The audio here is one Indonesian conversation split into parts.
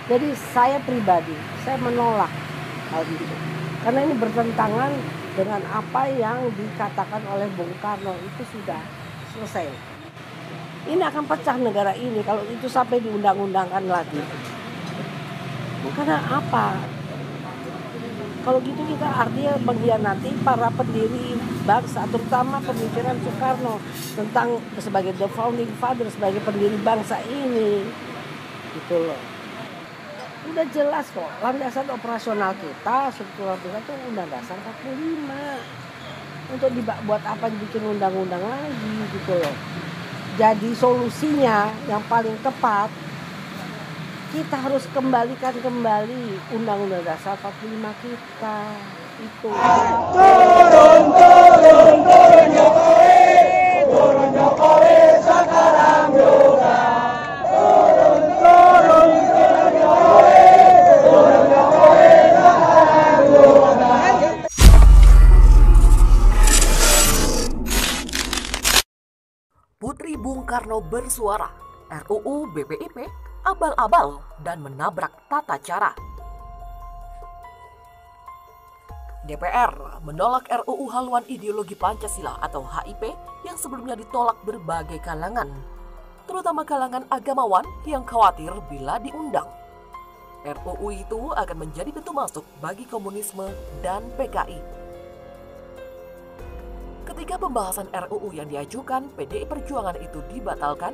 Jadi saya pribadi, saya menolak hal itu. Karena ini bertentangan dengan apa yang dikatakan oleh Bung Karno, itu sudah selesai. Ini akan pecah negara ini kalau itu sampai diundang-undangkan lagi. Karena apa? Kalau gitu kita artinya mengkhianati para pendiri bangsa, terutama pemikiran Soekarno tentang sebagai the founding father, sebagai pendiri bangsa ini. Gitu loh. Udah jelas kok, landasan operasional kita, struktural kita itu Undang Dasar 45. Untuk buat apa dibikin undang-undang lagi gitu loh. Jadi solusinya yang paling tepat, kita harus kembalikan kembali Undang-Undang Dasar 45 kita itu. Turun Jokowi sekarang juga. Turun Jokowi sekarang juga. Putri Bung Karno bersuara, RUU BPIP abal-abal dan menabrak tata cara. DPR menolak RUU haluan ideologi Pancasila atau HIP yang sebelumnya ditolak berbagai kalangan, terutama kalangan agamawan yang khawatir bila diundang. RUU itu akan menjadi pintu masuk bagi komunisme dan PKI. Ketika pembahasan RUU yang diajukan PDI Perjuangan itu dibatalkan,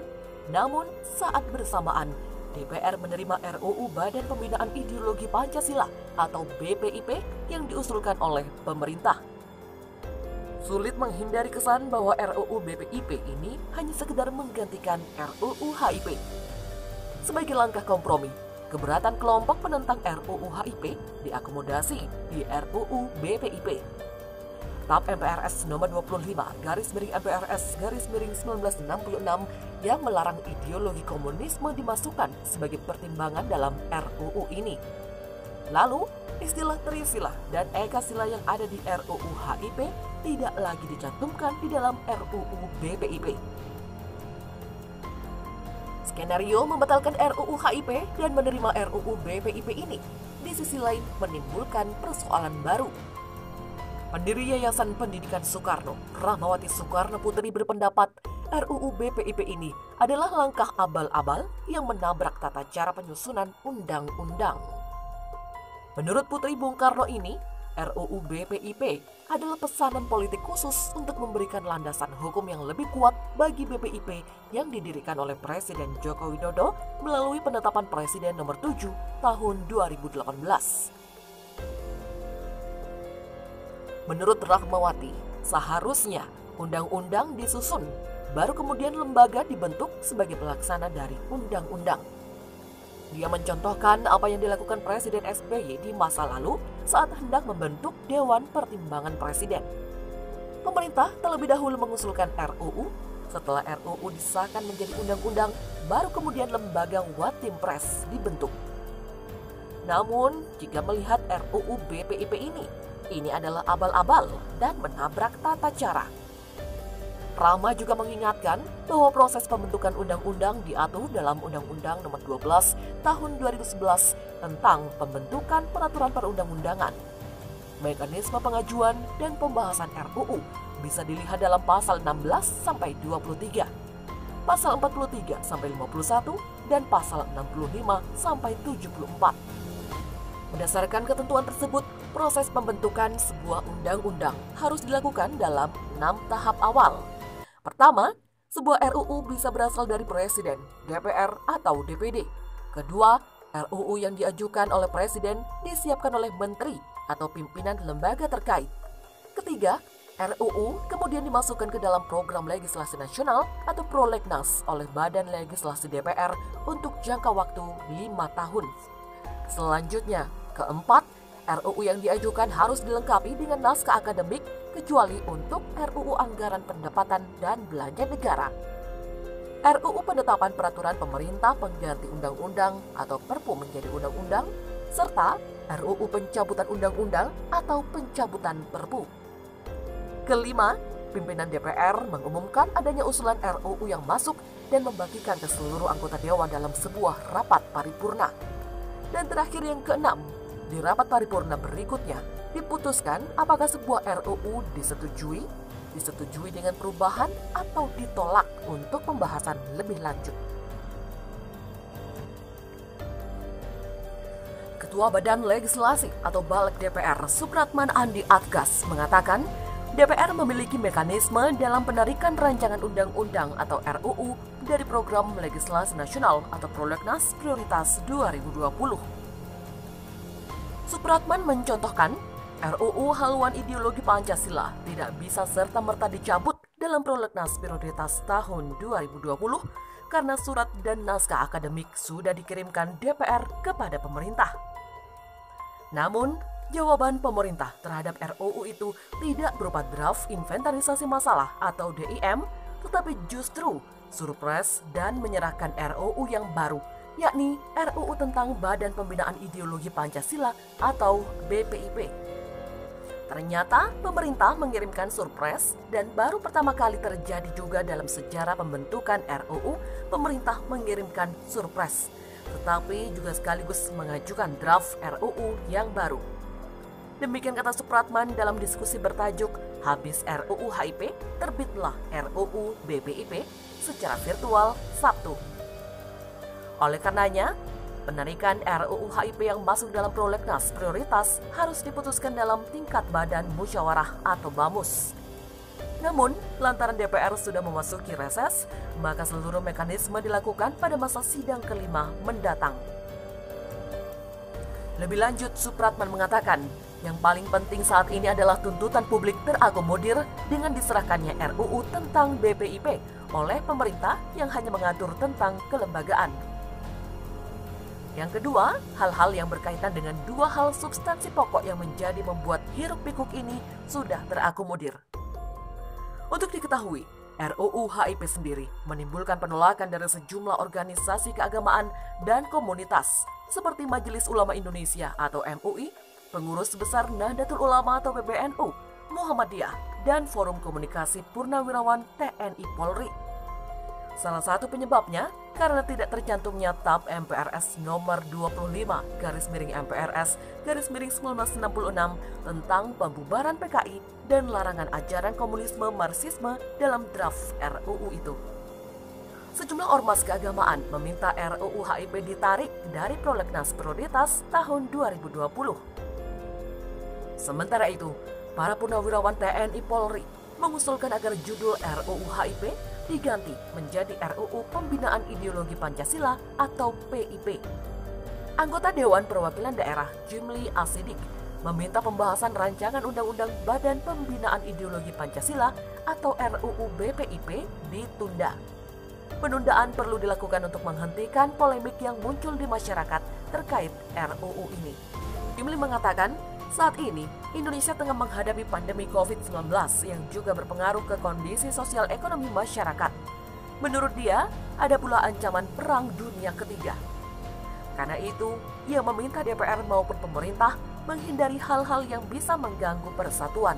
namun saat bersamaan DPR menerima RUU Badan Pembinaan Ideologi Pancasila atau BPIP yang diusulkan oleh pemerintah. Sulit menghindari kesan bahwa RUU BPIP ini hanya sekedar menggantikan RUU HIP. Sebagai langkah kompromi, keberatan kelompok penentang RUU HIP diakomodasi di RUU BPIP. TAP MPRS nomor 25/MPRS/1966 yang melarang ideologi komunisme dimasukkan sebagai pertimbangan dalam RUU ini. Lalu, istilah Trisila dan Ekasila yang ada di RUU HIP tidak lagi dicantumkan di dalam RUU BPIP. Skenario membatalkan RUU HIP dan menerima RUU BPIP ini di sisi lain menimbulkan persoalan baru. Pendiri Yayasan Pendidikan Soekarno, Rahmawati Soekarno Putri berpendapat RUU BPIP ini adalah langkah abal-abal yang menabrak tata cara penyusunan undang-undang. Menurut Putri Bung Karno ini, RUU BPIP adalah pesanan politik khusus untuk memberikan landasan hukum yang lebih kuat bagi BPIP yang didirikan oleh Presiden Joko Widodo melalui penetapan Presiden nomor 7 tahun 2018. Menurut Rahmawati, seharusnya undang-undang disusun, baru kemudian lembaga dibentuk sebagai pelaksana dari undang-undang. Dia mencontohkan apa yang dilakukan Presiden SBY di masa lalu saat hendak membentuk Dewan Pertimbangan Presiden. Pemerintah terlebih dahulu mengusulkan RUU, setelah RUU disahkan menjadi undang-undang, baru kemudian lembaga Watimpres dibentuk. Namun, jika melihat RUU BPIP ini adalah abal-abal dan menabrak tata cara. Rama juga mengingatkan bahwa proses pembentukan undang-undang diatur dalam Undang-Undang Nomor 12 Tahun 2011 tentang pembentukan peraturan perundang-undangan. Mekanisme pengajuan dan pembahasan RUU bisa dilihat dalam pasal 16 sampai 23, pasal 43 sampai 51 dan pasal 65 sampai 74. Berdasarkan ketentuan tersebut, proses pembentukan sebuah undang-undang harus dilakukan dalam 6 tahap awal. Pertama, sebuah RUU bisa berasal dari Presiden, DPR, atau DPD. Kedua, RUU yang diajukan oleh Presiden disiapkan oleh Menteri atau pimpinan lembaga terkait. Ketiga, RUU kemudian dimasukkan ke dalam program legislasi nasional atau prolegnas oleh Badan Legislasi DPR untuk jangka waktu 5 tahun. Selanjutnya, keempat, RUU yang diajukan harus dilengkapi dengan naskah akademik kecuali untuk RUU Anggaran Pendapatan dan Belanja Negara, RUU Penetapan Peraturan Pemerintah Pengganti Undang-Undang atau Perpu menjadi Undang-Undang, serta RUU Pencabutan Undang-Undang atau Pencabutan Perpu. Kelima, pimpinan DPR mengumumkan adanya usulan RUU yang masuk dan membagikan ke seluruh anggota Dewan dalam sebuah rapat paripurna. Dan terakhir yang keenam, di rapat paripurna berikutnya diputuskan apakah sebuah RUU disetujui dengan perubahan atau ditolak untuk pembahasan lebih lanjut. Ketua Badan Legislasi atau Balik DPR, Supratman Andi Adgas, mengatakan DPR memiliki mekanisme dalam penarikan rancangan undang-undang atau RUU dari Program Legislasi Nasional atau Prolegnas Prioritas 2020. Supratman mencontohkan, RUU haluan ideologi Pancasila tidak bisa serta-merta dicabut dalam Prolegnas Prioritas tahun 2020 karena surat dan naskah akademik sudah dikirimkan DPR kepada pemerintah. Namun, jawaban pemerintah terhadap RUU itu tidak berupa draft inventarisasi masalah atau DIM, tetapi justru surpres dan menyerahkan RUU yang baru, yakni RUU tentang Badan Pembinaan Ideologi Pancasila atau BPIP. Ternyata pemerintah mengirimkan surpres dan baru pertama kali terjadi juga dalam sejarah pembentukan RUU, pemerintah mengirimkan surpres, tetapi juga sekaligus mengajukan draft RUU yang baru. Demikian kata Supratman dalam diskusi bertajuk Habis RUU HIP, terbitlah RUU BPIP secara virtual Sabtu. Oleh karenanya, penarikan RUU HIP yang masuk dalam Prolegnas Prioritas harus diputuskan dalam tingkat Badan Musyawarah atau BAMUS. Namun, lantaran DPR sudah memasuki reses, maka seluruh mekanisme dilakukan pada masa sidang kelima mendatang. Lebih lanjut, Supratman mengatakan, yang paling penting saat ini adalah tuntutan publik terakomodir dengan diserahkannya RUU tentang BPIP oleh pemerintah yang hanya mengatur tentang kelembagaan. Yang kedua, hal-hal yang berkaitan dengan dua hal substansi pokok yang menjadi membuat hiruk-pikuk ini sudah terakomodir. Untuk diketahui, RUU HIP sendiri menimbulkan penolakan dari sejumlah organisasi keagamaan dan komunitas seperti Majelis Ulama Indonesia atau MUI, Pengurus Besar Nahdlatul Ulama atau PBNU, Muhammadiyah, dan Forum Komunikasi Purnawirawan TNI Polri. Salah satu penyebabnya karena tidak tercantumnya TAP MPRS nomor 25/MPRS/1966 tentang pembubaran PKI dan larangan ajaran komunisme Marxisme dalam draft RUU itu. Sejumlah ormas keagamaan meminta RUU HIP ditarik dari Prolegnas Prioritas tahun 2020. Sementara itu, para purnawirawan TNI Polri mengusulkan agar judul RUU HIP diganti menjadi RUU Pembinaan Ideologi Pancasila atau PIP. Anggota Dewan Perwakilan Daerah Jimli Asidik meminta pembahasan rancangan Undang-Undang Badan Pembinaan Ideologi Pancasila atau RUU BPIP ditunda. Penundaan perlu dilakukan untuk menghentikan polemik yang muncul di masyarakat terkait RUU ini. Jimli mengatakan, saat ini, Indonesia tengah menghadapi pandemi COVID-19 yang juga berpengaruh ke kondisi sosial ekonomi masyarakat. Menurut dia, ada pula ancaman perang dunia ketiga. Karena itu, ia meminta DPR maupun pemerintah menghindari hal-hal yang bisa mengganggu persatuan.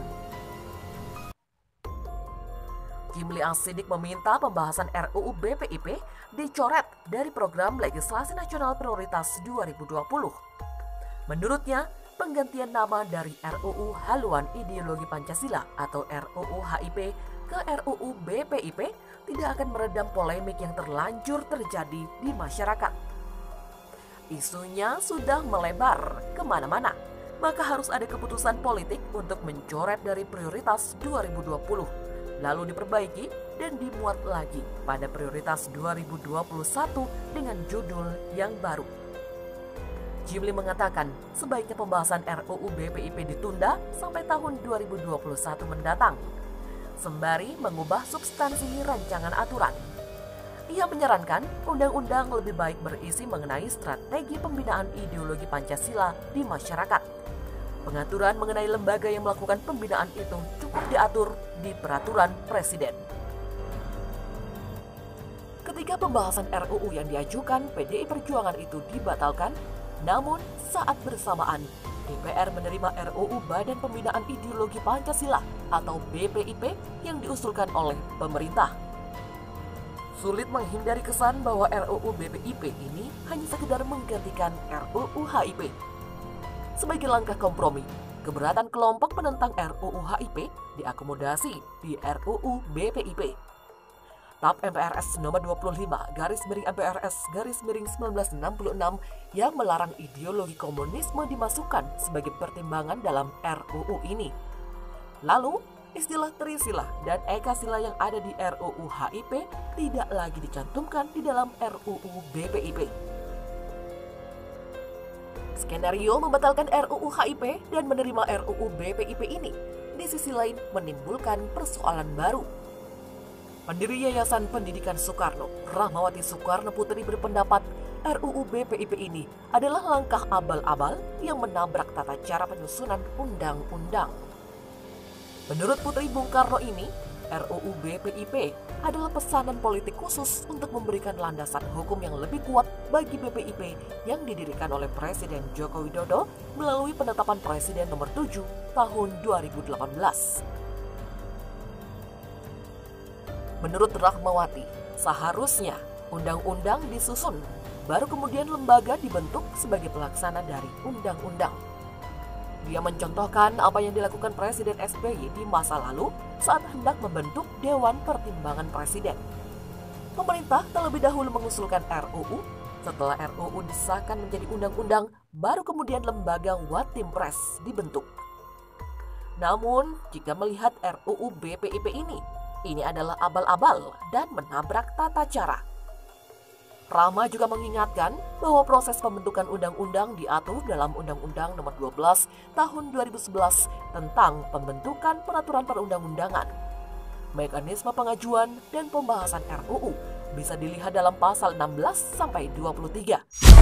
Jimli Asidik meminta pembahasan RUU BPIP dicoret dari Program Legislasi Nasional Prioritas 2020. Menurutnya, penggantian nama dari RUU Haluan Ideologi Pancasila atau RUU HIP ke RUU BPIP tidak akan meredam polemik yang terlanjur terjadi di masyarakat. Isunya sudah melebar kemana-mana, maka harus ada keputusan politik untuk mencoret dari prioritas 2020, lalu diperbaiki dan dimuat lagi pada prioritas 2021 dengan judul yang baru. Jimli mengatakan sebaiknya pembahasan RUU BPIP ditunda sampai tahun 2021 mendatang, sembari mengubah substansi rancangan aturan. Ia menyarankan undang-undang lebih baik berisi mengenai strategi pembinaan ideologi Pancasila di masyarakat. Pengaturan mengenai lembaga yang melakukan pembinaan itu cukup diatur di peraturan Presiden. Ketika pembahasan RUU yang diajukan PDI Perjuangan itu dibatalkan, namun saat bersamaan DPR menerima RUU Badan Pembinaan Ideologi Pancasila atau BPIP yang diusulkan oleh pemerintah. Sulit menghindari kesan bahwa RUU BPIP ini hanya sekedar menggantikan RUU HIP. Sebagai langkah kompromi, keberatan kelompok penentang RUU HIP diakomodasi di RUU BPIP. TAP MPRS nomor 25/MPRS/1966 yang melarang ideologi komunisme dimasukkan sebagai pertimbangan dalam RUU ini. Lalu, istilah Trisila dan Ekasila yang ada di RUU HIP tidak lagi dicantumkan di dalam RUU BPIP. Skenario membatalkan RUU HIP dan menerima RUU BPIP ini di sisi lain menimbulkan persoalan baru. Pendiri Yayasan Pendidikan Soekarno, Rahmawati Soekarno Putri berpendapat RUU BPIP ini adalah langkah abal-abal yang menabrak tata cara penyusunan undang-undang. Menurut Putri Bung Karno ini, RUU BPIP adalah pesanan politik khusus untuk memberikan landasan hukum yang lebih kuat bagi BPIP yang didirikan oleh Presiden Joko Widodo melalui penetapan Presiden nomor 7 tahun 2018. Menurut Rahmawati, seharusnya undang-undang disusun, baru kemudian lembaga dibentuk sebagai pelaksana dari undang-undang. Dia mencontohkan apa yang dilakukan Presiden SBY di masa lalu saat hendak membentuk Dewan Pertimbangan Presiden. Pemerintah terlebih dahulu mengusulkan RUU, setelah RUU disahkan menjadi undang-undang, baru kemudian lembaga Watimpres dibentuk. Namun, jika melihat RUU BPIP ini adalah abal-abal dan menabrak tata cara. Rahma juga mengingatkan bahwa proses pembentukan undang-undang diatur dalam Undang-Undang Nomor 12 Tahun 2011 tentang pembentukan peraturan perundang-undangan. Mekanisme pengajuan dan pembahasan RUU bisa dilihat dalam pasal 16 sampai 23.